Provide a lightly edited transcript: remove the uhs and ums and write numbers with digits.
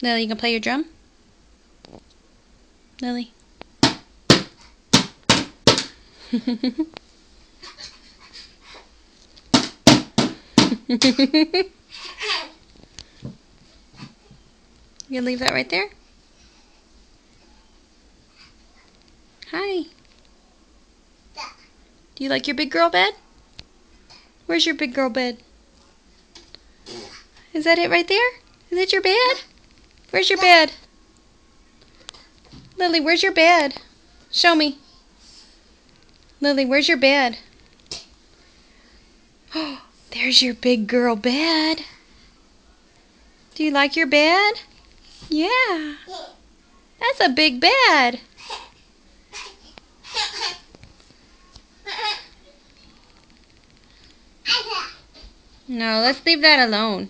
Lily, you can play your drum? Lily. You leave that right there? Hi. Do you like your big girl bed? Where's your big girl bed? Is that it right there? Is it your bed? Where's your bed? Lily, where's your bed? Show me. Lily, where's your bed? Oh, there's your big girl bed. Do you like your bed? Yeah. That's a big bed. No, let's leave that alone.